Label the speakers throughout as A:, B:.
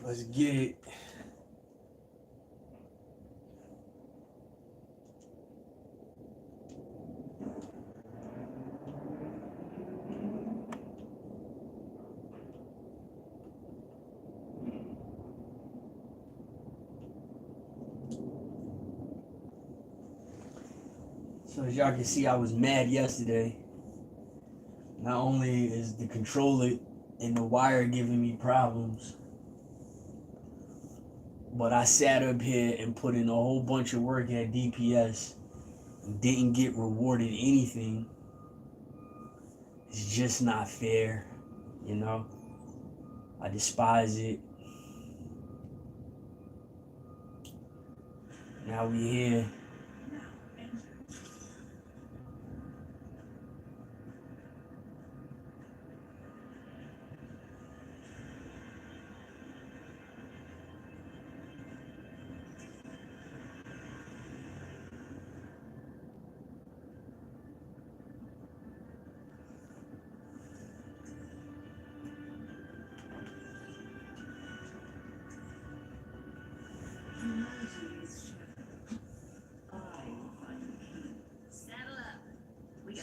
A: Let's get it. So as y'all can see, I was mad yesterday. Not only is the controller and the wire giving me problems, but I sat up here and put in a whole bunch of work at DPS and didn't get rewarded anything. It's just not fair, you know? I despise it. Now we here.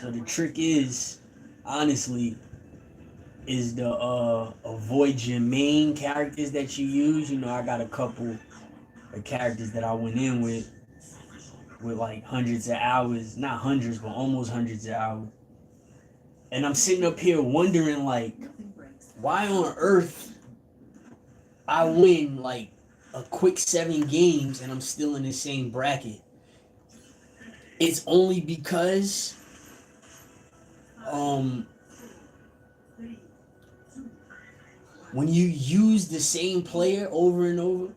A: So the trick is, honestly, is to avoid your main characters that you use. You know, I got a couple of characters that I went in with like hundreds of hours, not hundreds, but almost hundreds of hours. And I'm sitting up here wondering, like, why on earth I win like a quick 7 games and I'm still in the same bracket. It's only because um when you use the same player over and over,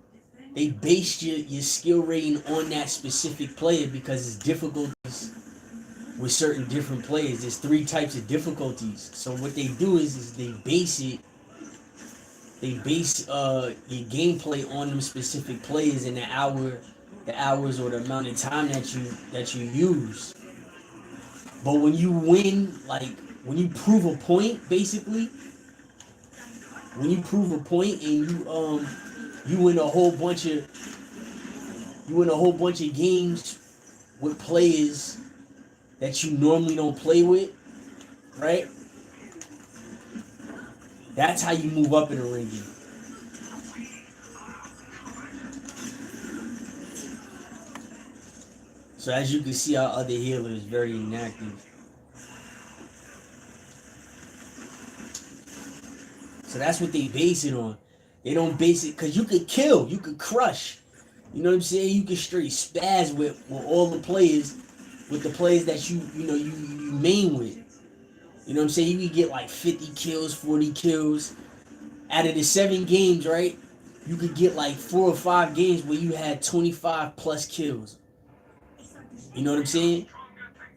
A: they base your skill rating on that specific player because it's difficulties with certain different players. There's 3 types of difficulties. So what they do is they base your gameplay on them specific players and the hours or the amount of time that you use. But when you win, like when you prove a point, basically, when you prove a point and you win a whole bunch of games with players that you normally don't play with, right? That's how you move up in the ranking. So as you can see, our other healer is very inactive. So that's what they base it on. They don't base it because you could kill, you could crush. You know what I'm saying? You could straight spaz with all the players, with the players that you main with. You know what I'm saying? You could get like 50 kills, 40 kills. Out of the 7 games, right? You could get like 4 or 5 games where you had 25 plus kills. You know what I'm saying?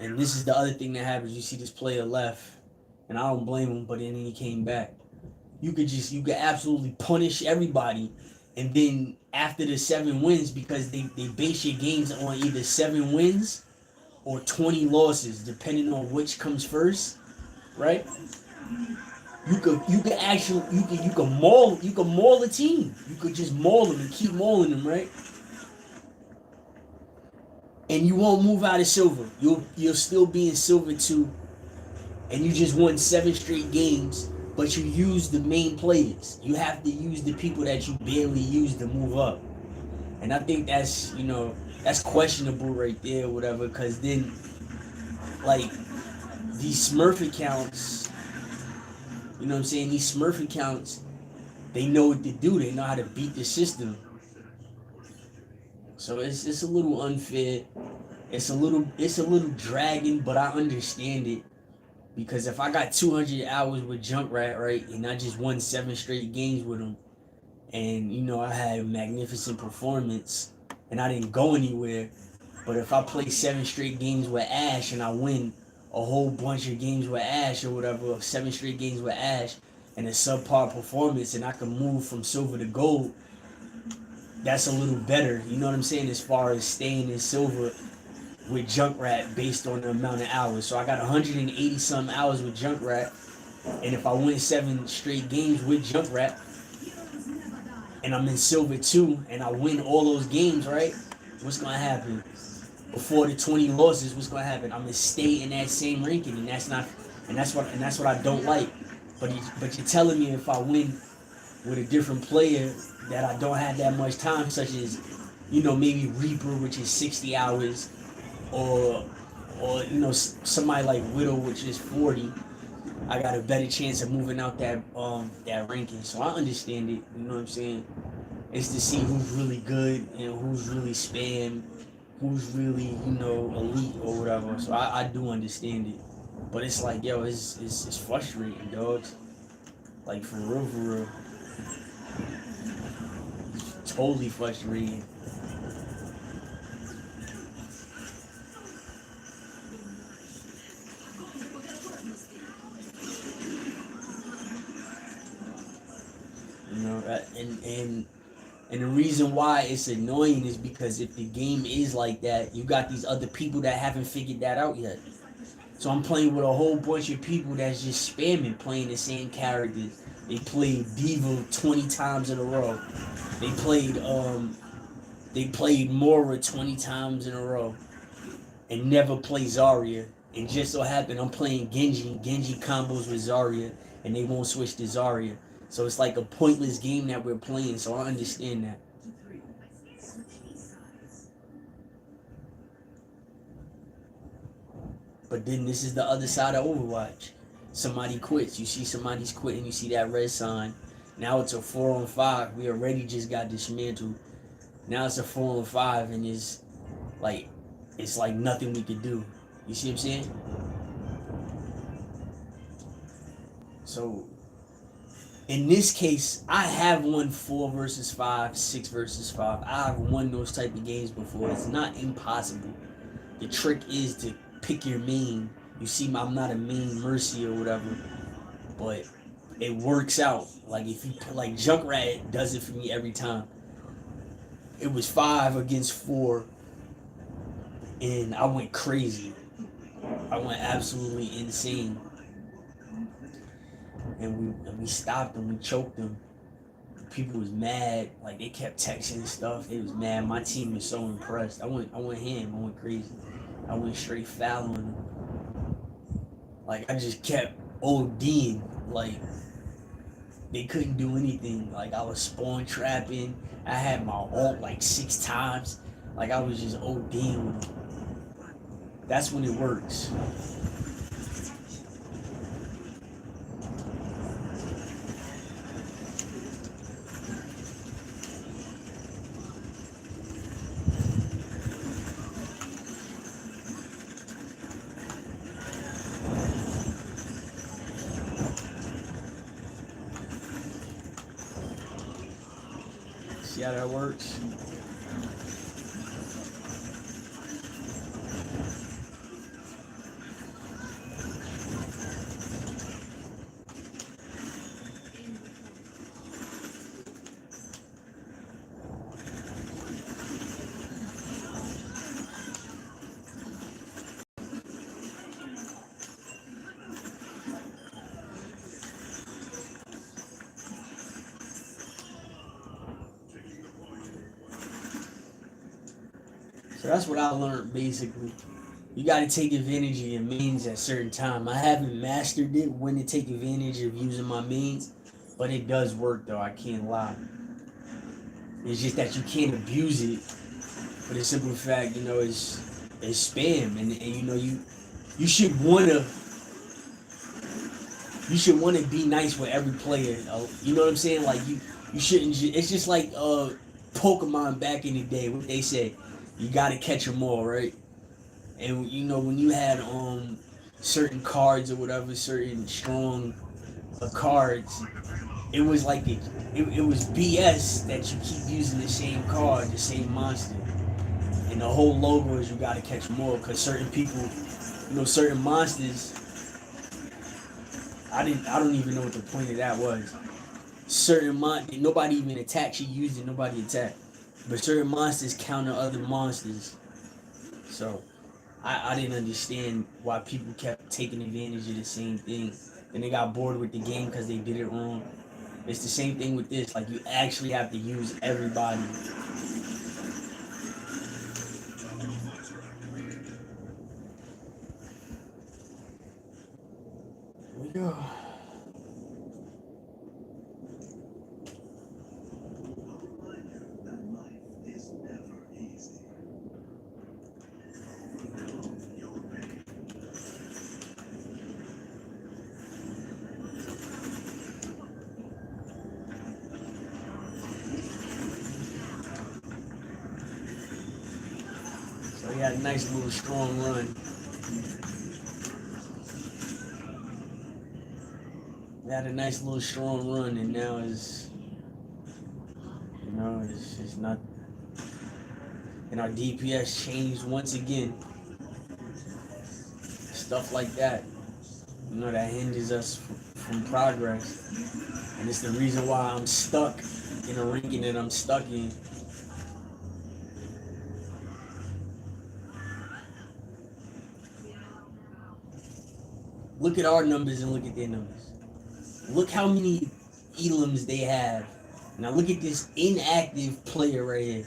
A: And this is the other thing that happens. You see this player left, and I don't blame him, but then he came back. You could absolutely punish everybody, and then after the 7 wins, because they base your games on either 7 wins or 20 losses, depending on which comes first, right? You could maul a team. You could just maul them and keep mauling them, right? And you won't move out of silver. You'll still be in silver 2, and you just won 7 straight games. But you use the main players. You have to use the people that you barely use to move up. And I think that's questionable right there, whatever. Because then, like, these Smurf accounts, you know what I'm saying? These Smurf accounts, they know what to do. They know how to beat the system. So it's a little unfair. It's a little dragging, but I understand it. Because if I got 200 hours with Junkrat, right, and I just won 7 straight games with him, and I had a magnificent performance, and I didn't go anywhere. But if I play 7 straight games with Ash and I win a whole bunch of games with Ash or whatever, 7 straight games with Ash, and a subpar performance, and I can move from silver to gold, that's a little better. You know what I'm saying? As far as staying in silver with Junkrat based on the amount of hours. So I got 180 some hours with Junkrat, and if I win 7 straight games with Junkrat, and I'm in silver 2 and I win all those games, right? What's gonna happen? Before the 20 losses, what's gonna happen? I'm gonna stay in that same ranking, and that's what I don't like. But you're telling me if I win with a different player that I don't have that much time, such as maybe Reaper, which is 60 hours, or somebody like Widow, which is 40. I got a better chance of moving out that ranking. So I understand it. You know what I'm saying? It's to see who's really good and who's really spam, who's really elite or whatever. So I do understand it, but it's like yo, it's frustrating, dogs. Like for real, totally frustrating. And the reason why it's annoying is because if the game is like that, you got these other people that haven't figured that out yet. So I'm playing with a whole bunch of people that's just spamming, playing the same characters. They played Diva 20 times in a row. They played Mora 20 times in a row and never play Zarya. And just so happened I'm playing Genji. Genji combos with Zarya, and they won't switch to Zarya. So it's like a pointless game that we're playing. So I understand that. But then this is the other side of Overwatch. Somebody quits. You see somebody's quitting. You see that red sign. Now it's a 4-on-5. We already just got dismantled. Now it's a 4-on-5, and like it's like nothing we could do. You see what I'm saying? So in this case, I have won 4 versus 5, 6 versus 5. I've won those type of games before. It's not impossible. The trick is to pick your main. You see, I'm not a main Mercy or whatever, but it works out. Like if you like Junkrat does it for me every time. It was 5 against 4, and I went crazy. I went absolutely insane, and we stopped them. We choked them. People was mad. Like they kept texting and stuff. They was mad. My team was so impressed. I went ham. I went crazy. I went straight fouling them. Like I just kept ODing. Like they couldn't do anything. Like I was spawn trapping. I had my ult like 6 times. Like I was just ODing with them. That's when it works. See how that works? So that's what I learned basically. You got to take advantage of your mains at certain time. I haven't mastered it when to take advantage of using my mains, but it does work though. I can't lie. It's just that you can't abuse it for the simple fact, it's spam, and you should wanna be nice with every player. You know what I'm saying? Like you shouldn't. It's just like Pokemon back in the day. What they say, you gotta catch them all, right? And when you had certain cards or whatever, certain strong cards, it was like it was BS that you keep using the same card, the same monster, and the whole logo is you gotta catch them all because certain people, certain monsters. I don't even know what the point of that was. Certain nobody even attacked. She used it. Nobody attacked. But certain monsters counter other monsters. So I didn't understand why people kept taking advantage of the same thing. And they got bored with the game because they did it wrong. It's the same thing with this. Like you actually have to use everybody. Here we go. So he had a nice little strong run. He had a nice little strong run, and now it's not. And our DPS changed once again. Stuff like that, that hinders us from progress, and it's the reason why I'm stuck in a ranking that I'm stuck in. Look at our numbers and look at their numbers. Look how many elims they have. Now look at this inactive player right here.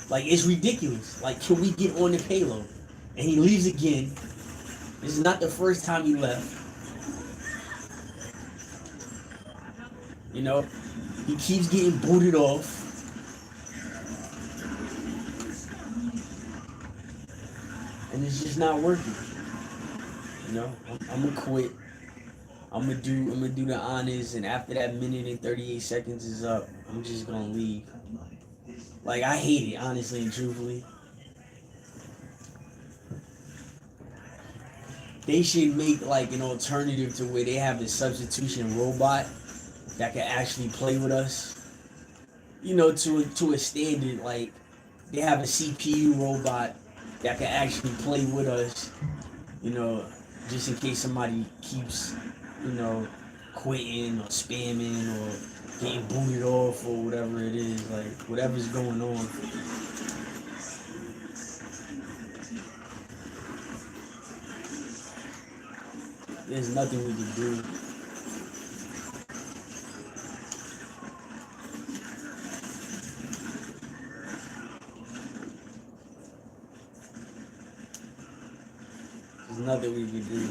A: Like, it's ridiculous. Like, can we get on the payload? And he leaves again. This is not the first time he left. He keeps getting booted off. And it's just not working. I'm gonna quit. I'm gonna do the honors, and after that minute and 38 seconds is up, I'm just gonna leave. Like, I hate it, honestly and truthfully. They should make like an alternative to where they have the substitution robot that can actually play with us. To a standard, like they have a CPU robot that can actually play with us. Just in case somebody keeps, quitting or spamming or getting booted off or whatever it is, like whatever's going on. There's nothing we can do. There's nothing we can do.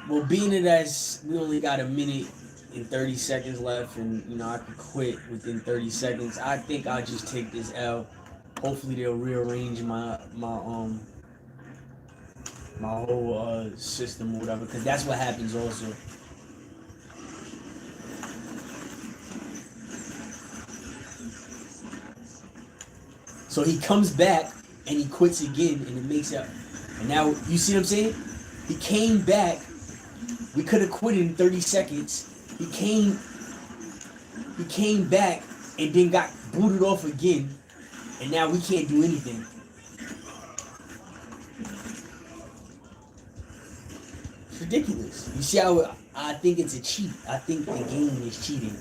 A: Well, being it as we only got a minute and 30 seconds left, and I could quit within 30 seconds, I think I'll just take this L. Hopefully they'll rearrange my whole system or whatever, because that's what happens also. So he comes back and he quits again, and it makes up. And now you see what I'm saying? He came back. We could have quit in 30 seconds. He came back and then got booted off again, and now we can't do anything. It's ridiculous. You see how I think it's a cheat. I think the game is cheating.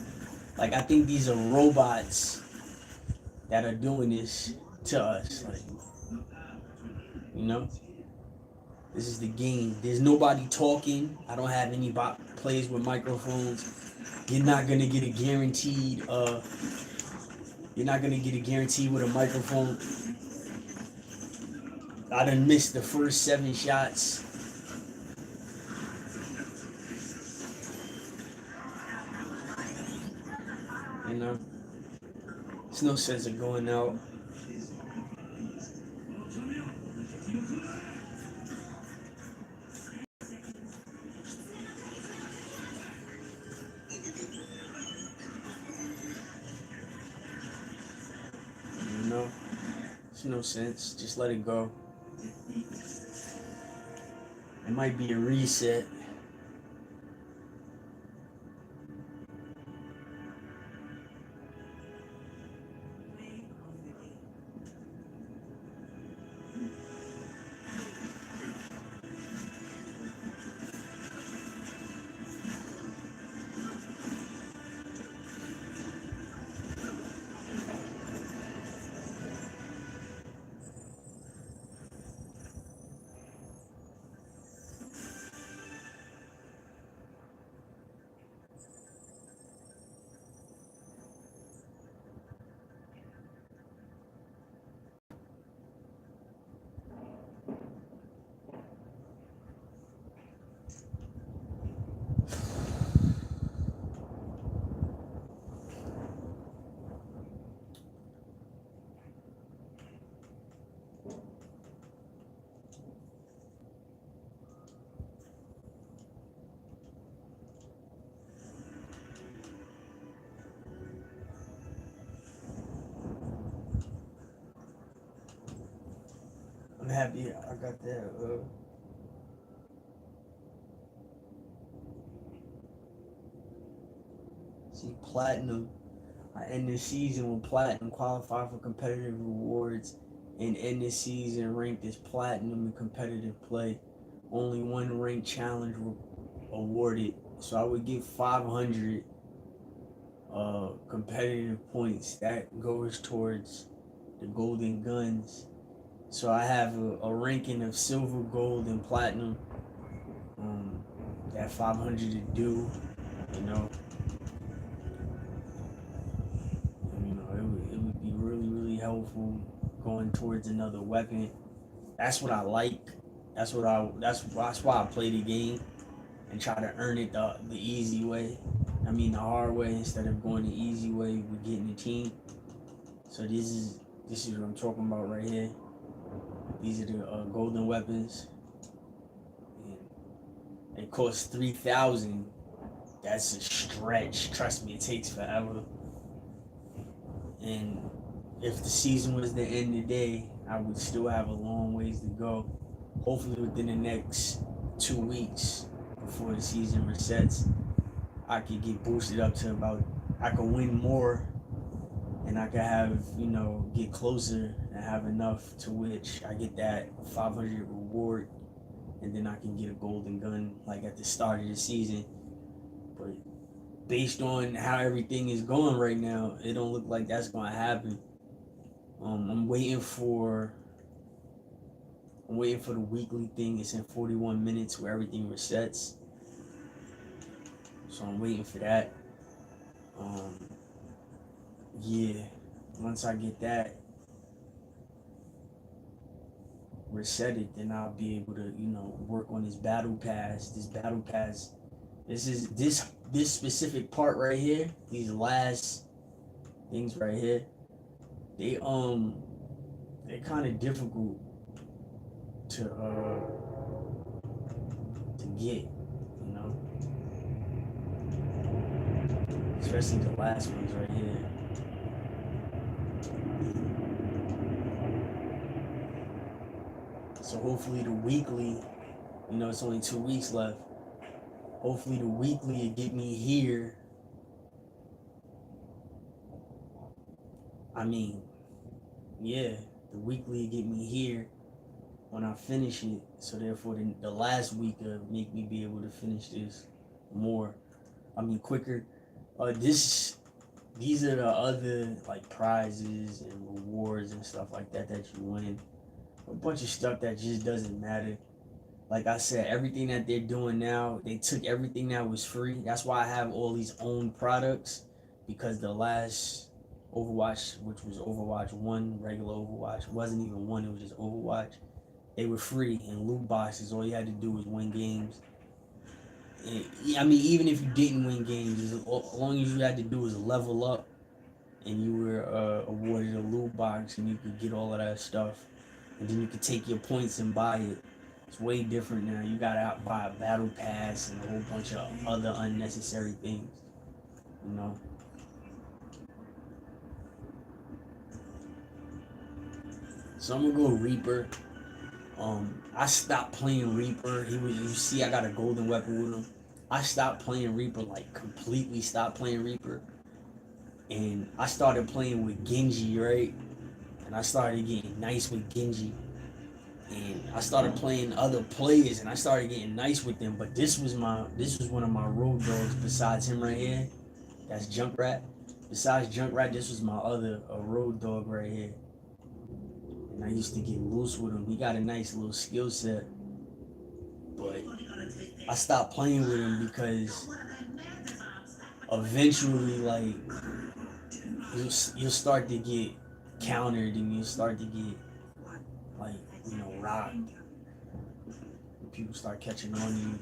A: Like, I think these are robots that are doing this to us. Like, this is the game. There's nobody talking. I don't have any players with microphones. You're not gonna get a guaranteed. You're not gonna get a guarantee with a microphone. I done missed the first 7 shots. There's no sense of going out. There's no sense. Just let it go. It might be a reset. happy I got that. See, platinum. I end the season with platinum, qualify for competitive rewards, and end the season ranked as platinum in competitive play. Only one ranked challenge awarded. So I would get 500 competitive points. That goes towards the golden guns. So I have a ranking of silver, gold, and platinum. Um, that 500 to do, you know, it would be really, really helpful going towards another weapon. That's what I like. That's why I play the game and try to earn it the easy way. I mean the hard way instead of going the easy way with getting the team. So this is what I'm talking about right here. These are the golden weapons. And it costs 3,000. That's a stretch. Trust me, it takes forever. And if the season was to end today, I would still have a long ways to go. Hopefully within the next 2 weeks before the season resets, I could get boosted up to about, I could win more and I could have, get closer and have enough to which I get that 500 reward and then I can get a golden gun like at the start of the season. But based on how everything is going right now, it don't look like that's going to happen. I'm waiting for the weekly thing. It's in 41 minutes where everything resets. So I'm waiting for that. Yeah, once I get that resetted, then I'll be able to, work on this battle pass. This specific part right here. These last things right here. They're kind of difficult to get, especially the last ones right here. So hopefully the weekly, it's only 2 weeks left. Hopefully the weekly will get me here. I mean, yeah, the weekly will get me here when I finish it. So therefore the last week will make me be able to finish this quicker. These are the other like prizes and rewards and stuff like that you win. A bunch of stuff that just doesn't matter. Like I said, everything that they're doing now, they took everything that was free. That's why I have all these owned products, because the last Overwatch, which was Overwatch 1, regular Overwatch, wasn't even 1, it was just Overwatch. They were free in loot boxes. All you had to do was win games. And, even if you didn't win games, as long as you had to do was level up and you were awarded a loot box and you could get all of that stuff. And then you could take your points and buy it. It's way different now. You gotta buy a battle pass and a whole bunch of other unnecessary things. So I'm gonna go Reaper. I stopped playing Reaper. You see, I got a golden weapon with him. I stopped playing Reaper, like completely stopped playing Reaper. And I started playing with Genji, right? And I started getting nice with Genji. And I started playing other players and I started getting nice with them. But this was one of my road dogs besides him right here. That's Junkrat. Besides Junkrat, this was my other road dog right here. And I used to get loose with him. He got a nice little skill set. But I stopped playing with him because eventually, like, you'll start to get countered and you'll start to get, like, rocked. People start catching on you.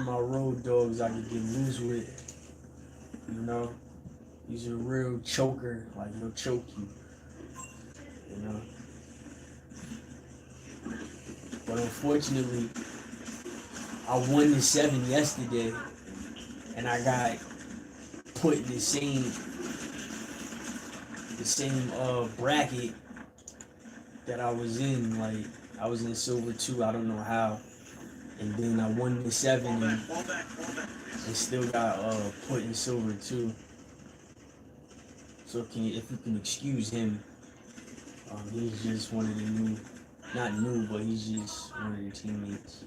A: my road dogs I could get loose with. You know, he's a real choker. Like he'll choke you. You know. But unfortunately, I won the 7 yesterday, and I got put in the same bracket that I was in. Like I was in silver 2. I don't know how, and then I won the 7 and still got put in silver 2. So if you can excuse him, he's just one of the new, not new, but he's just one of the teammates.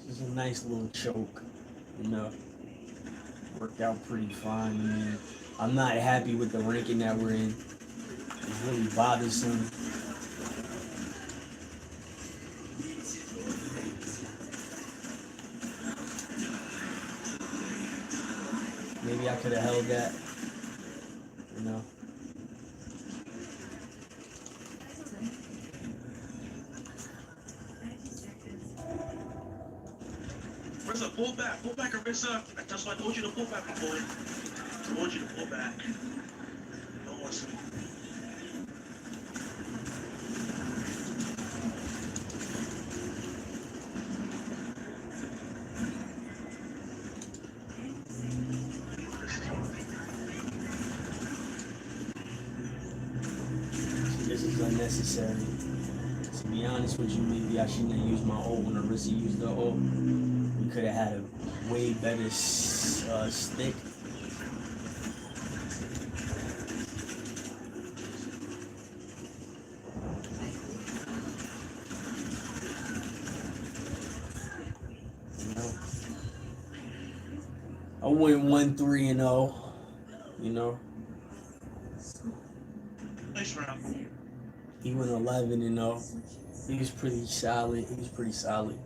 A: It's a nice little choke, you know. Worked out pretty fine. I mean, I'm not happy with the ranking that we're in. It's really bothersome. Maybe I could have held that, you know.
B: Rissa, pull back, Rissa. That's why I told you to pull back, my boy. I told you to pull back. Don't listen.
A: This is unnecessary. To be honest with you, maybe I shouldn't have used my ult when Arissa used the ult. We could have had a way better stick. You know? I went 1-3-0. You know.
B: Nice round.
A: He went 11-0. He was pretty solid. He was pretty solid.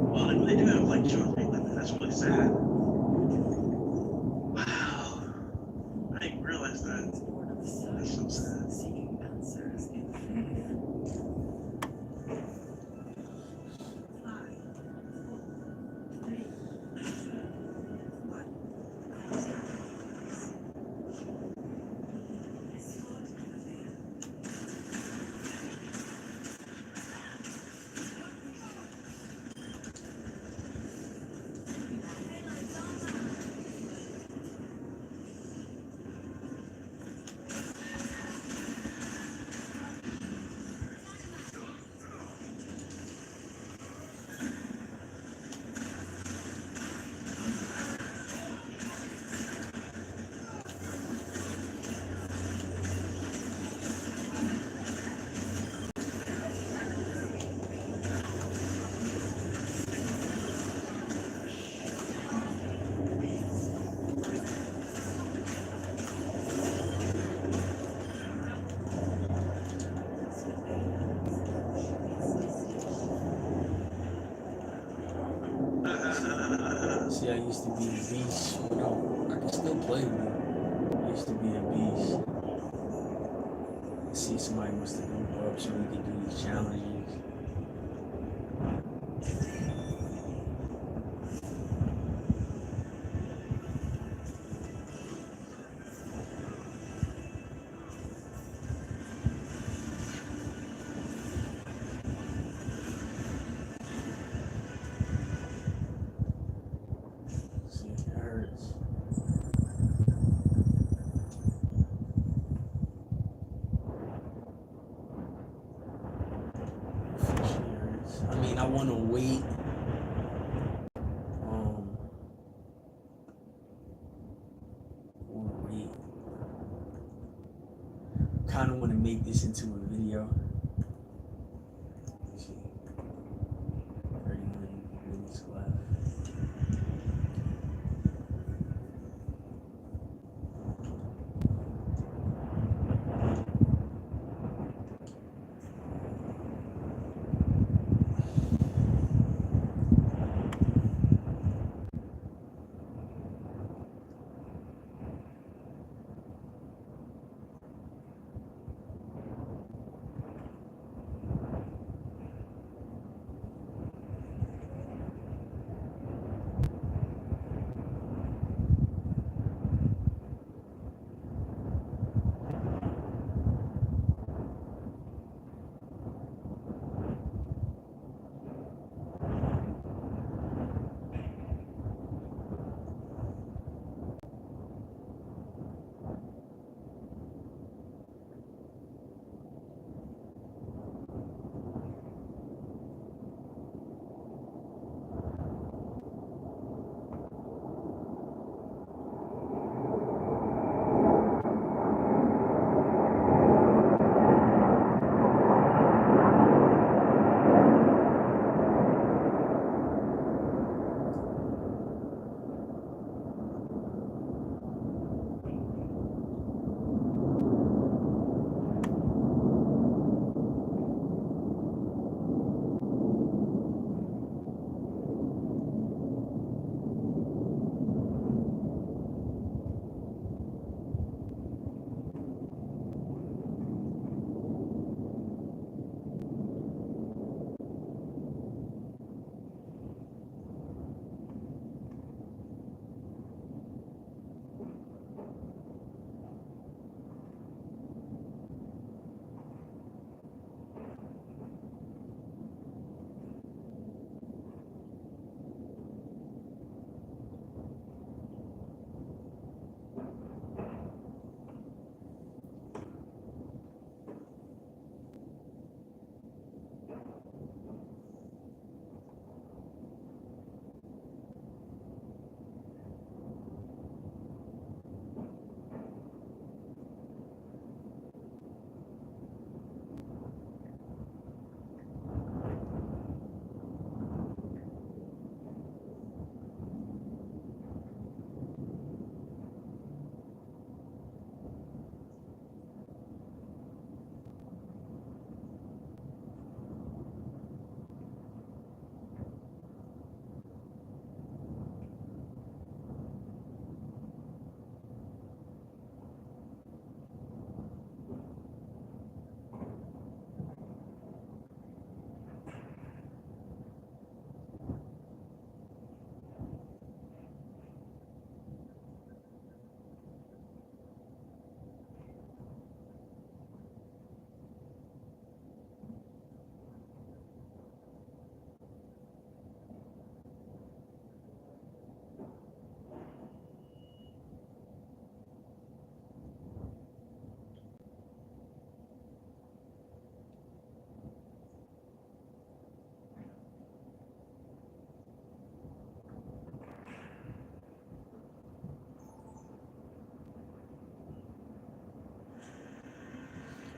B: Well, they do have like 2 or 3 limits. That's really sad. Wow. I didn't realize that. That's so sad.
A: See, I used to be a beast. You know, I can still play, but I used to be a beast. See, somebody must have group up so we could do these challenges. See, it hurts. Officially hurts. I mean, I want to wait. Um, wait. Kind of want to make this into a video. Let's see, 31 minutes left.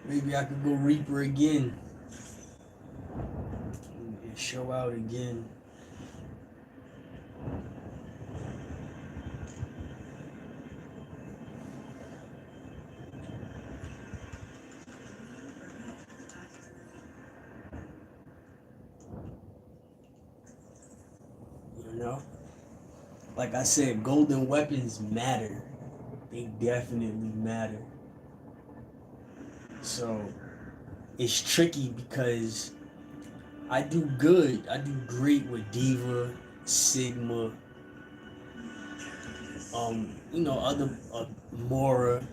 A: Maybe I could go Reaper again and show out again. You know? like I said, golden weapons matter. They definitely matter. So it's tricky because I do good. I do great with Diva, Sigma, other Mora.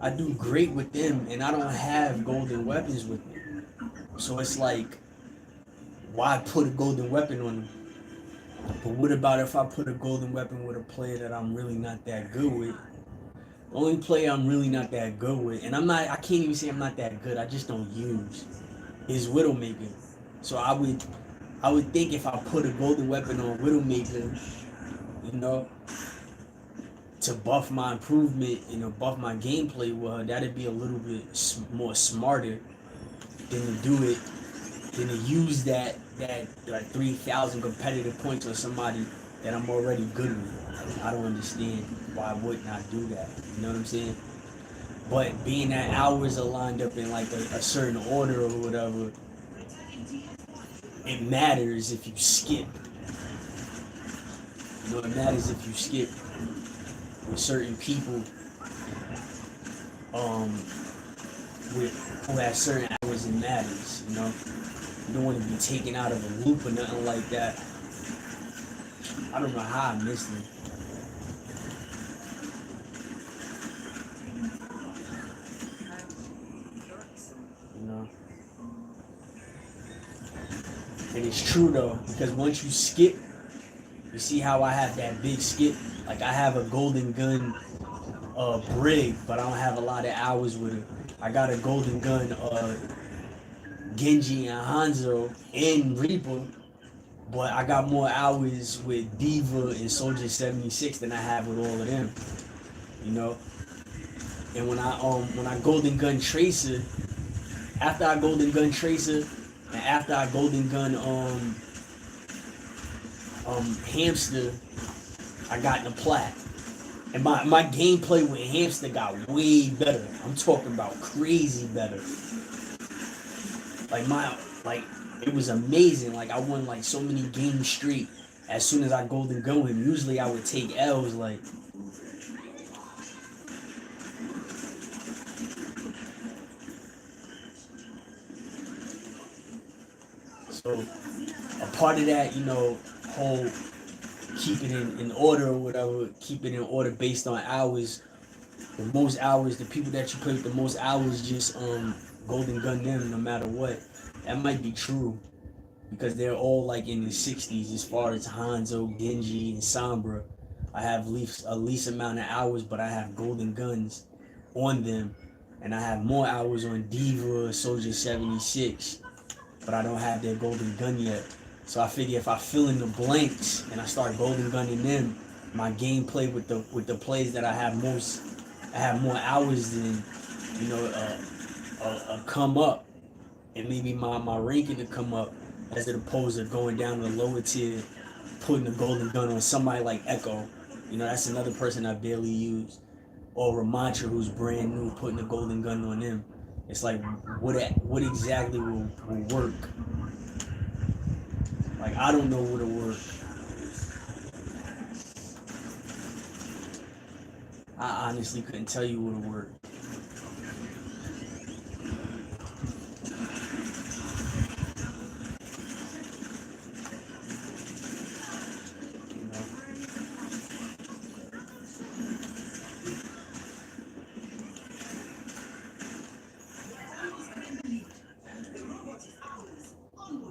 A: I do great with them, and I don't have golden weapons with me. So it's like, why put a golden weapon on them? But what about if I put a golden weapon with a player that I'm really not that good with? The only player I'm really not that good with, and I can't even say I'm not that good, I just don't use, is Widowmaker. So I would think if I put a golden weapon on Widowmaker, you know, to buff my improvement and to buff my gameplay, well, that'd be a little bit more smarter than to do it, than to use that like 3,000 competitive points on somebody that I'm already good with. Like, I don't understand why I would not do that. You know what I'm saying? But being that hours are lined up in like a certain order or whatever, it matters if you skip. You know, it matters if you skip with certain people, um, with who has certain hours. It matters. You know, you don't want to be taken out of a loop or nothing like that. I don't know how I missed it. You know, and it's true though, because once you skip, you see how I have that big skip. Like I have a golden gun Brig, but I don't have a lot of hours with it. I got a golden gun Genji and Hanzo and Reaper, but I got more hours with Diva and Soldier 76 than I have with all of them. You know? And when I golden gun Tracer, after I golden gun Tracer, and after I golden gun Hamster, I got in the plat. And my gameplay with Hamster got way better. I'm talking about crazy better. Like like it was amazing. Like I won like so many games straight as soon as I golden go him. Usually I would take L's like. So a part of that, whole keep it in order or whatever, keep it in order based on hours. The most hours, the people that you play with the most hours just golden gun them no matter what. That might be true because they're all like in the 60s as far as Hanzo, Genji, and Sombra. I have least amount of hours, but I have golden guns on them, and I have more hours on Diva, Soldier 76, but I don't have their golden gun yet. So I figure if I fill in the blanks and I start golden gunning them, my gameplay with the plays that I have more hours than come up, and maybe my ranking to come up as opposed to going down to the lower tier, putting a golden gun on somebody like Echo. That's another person I barely use. Or Ramantra, who's brand new, putting a golden gun on him. It's like, what exactly will work? Like, I don't know what'll work. I honestly couldn't tell you what'll work.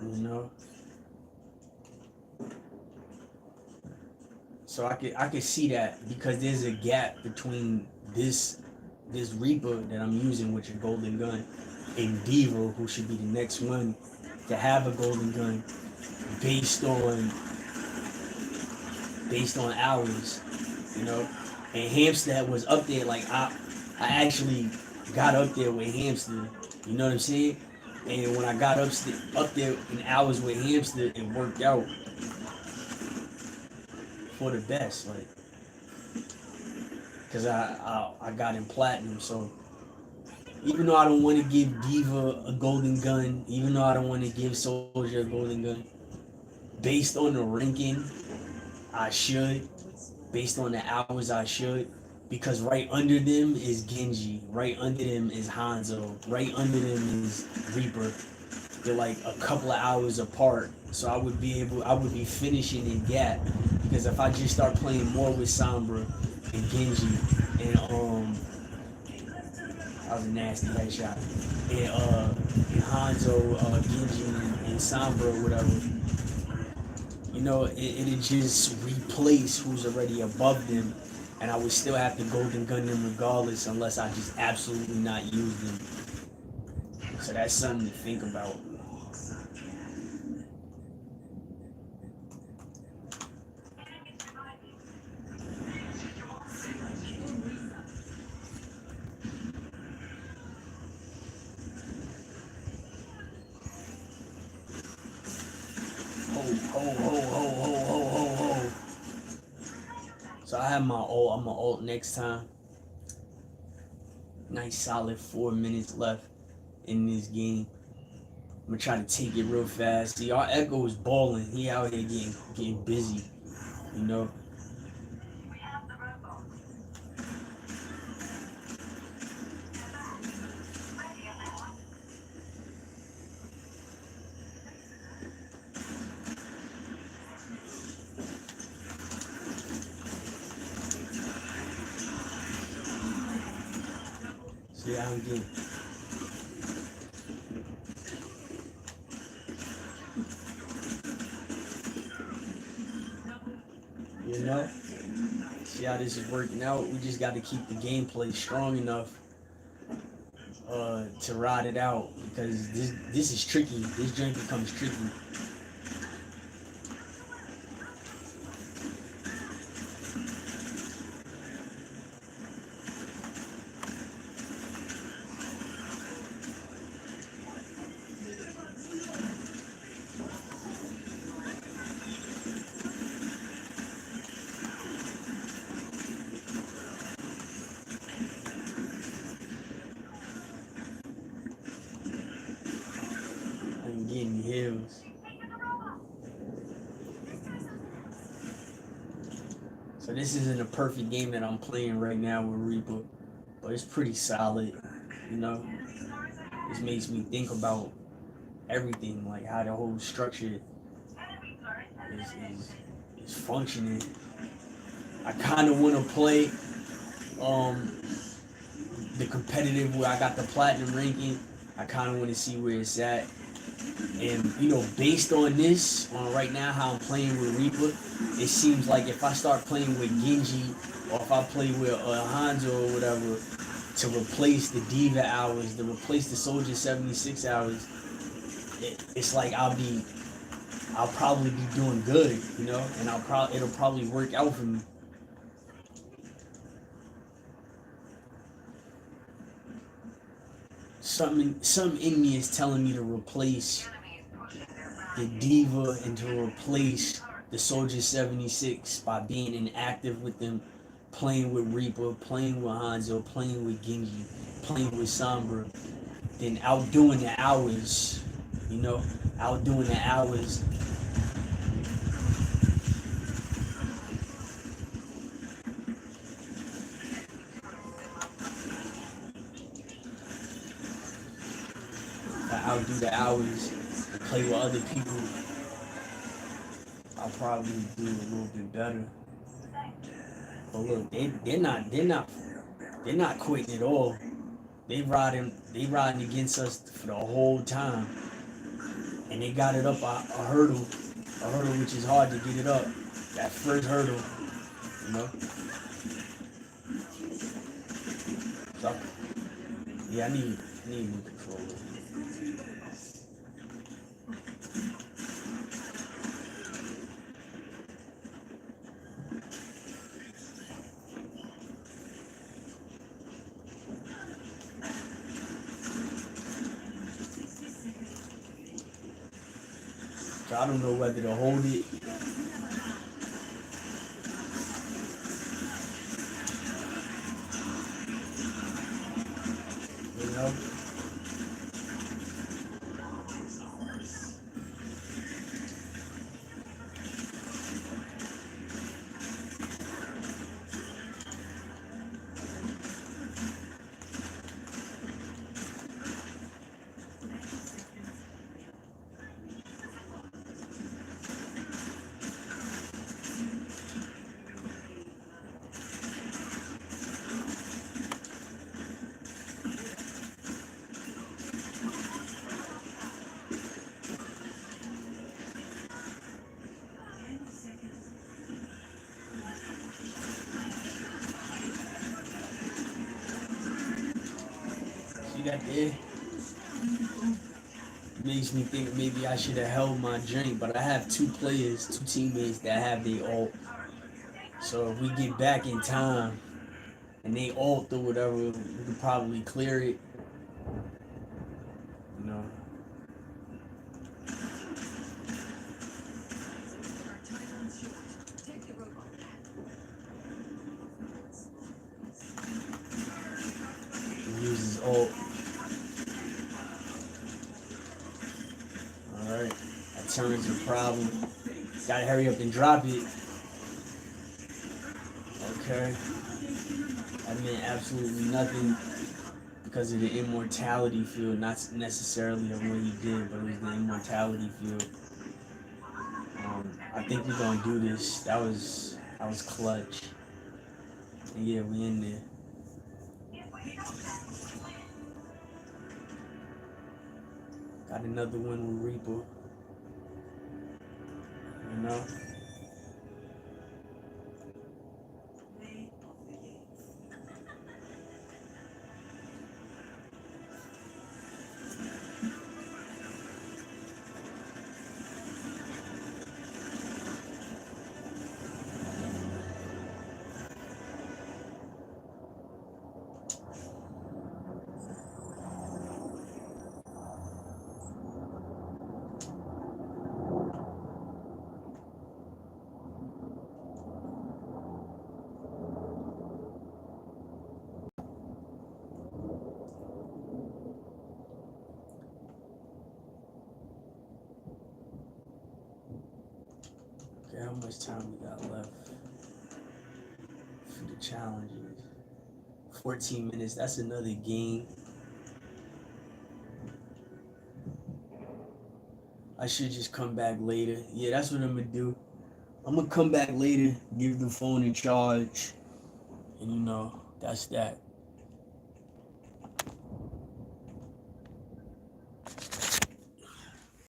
A: You know? So I could see that because there's a gap between this Reaper that I'm using with your golden gun and Diva, who should be the next one to have a golden gun based on hours, And Hamster was up there. Like I actually got up there with Hamster. You know what I'm saying? And when I got up there in hours with Hamster, it worked out for the best, like, because I got in platinum. So even though I don't want to give Diva a golden gun, even though I don't want to give Soldier a golden gun, based on the ranking, I should, based on the hours I should, because right under them is Genji, right under them is Hanzo, right under them is Reaper. They're like a couple of hours apart, so I would be finishing in gap, because if I just start playing more with Sombra and Genji and that was a nasty headshot, and Hanzo, Genji and Sombra or whatever, it'd just replace who's already above them, and I would still have to golden gun them regardless, unless I just absolutely not use them. So that's something to think about. Ho, ho, ho, ho, ho, ho, ho, ho. So I have my ult. I'm gonna ult next time. Nice solid 4 minutes left in this game. I'm gonna try to take it real fast. See, our Echo is balling. He out here getting busy. You know. See how I'm getting. You know. See how this is working out. We just got to keep the gameplay strong enough to ride it out, because this is tricky. This joint becomes tricky. I'm getting heals. So this isn't a perfect game that I'm playing right now with Reaper, but it's pretty solid. You know, this makes me think about everything, like how the whole structure is functioning. I kind of want to play um the competitive where I got the platinum ranking. I kind of want to see where it's at. And based on this, on right now how I'm playing with Reaper, it seems like if I start playing with Genji, or if I play with Hanzo or whatever, to replace the Diva hours, to replace the Soldier 76 hours, it's like I'll probably be doing good, and it'll probably work out for me. Something in me is telling me to replace the Diva and to replace the Soldier 76 by being inactive with them, playing with Reaper, playing with Hanzo, playing with Genji, playing with Sombra, then outdoing the hours, outdoing the hours. If I outdo the hours and play with other people, I'll probably do a little bit better. But look, they're not quitting at all. They riding against us for the whole time, and they got it up a hurdle which is hard to get it up. That first hurdle, you know. So yeah, I need new controller. So I don't know whether to hold it. You know? you got there makes me think maybe I should have held my drink, but I have two players, two teammates that have their ult. So if we get back in time and they ult or whatever, we could probably clear it. You know. He uses ult. Alright. That turns a problem. Gotta hurry up and drop it. Okay. That meant absolutely nothing because of the immortality field, not necessarily of what he did, but it was the immortality field. I think we're gonna do this. That was clutch. And yeah, we in there. Got another one with Reaper. You know? Okay, how much time we got left for the challenges? 14 minutes. That's another game. I should just come back later. Yeah, that's what I'm gonna do. I'm gonna come back later, give the phone a charge, and that's that.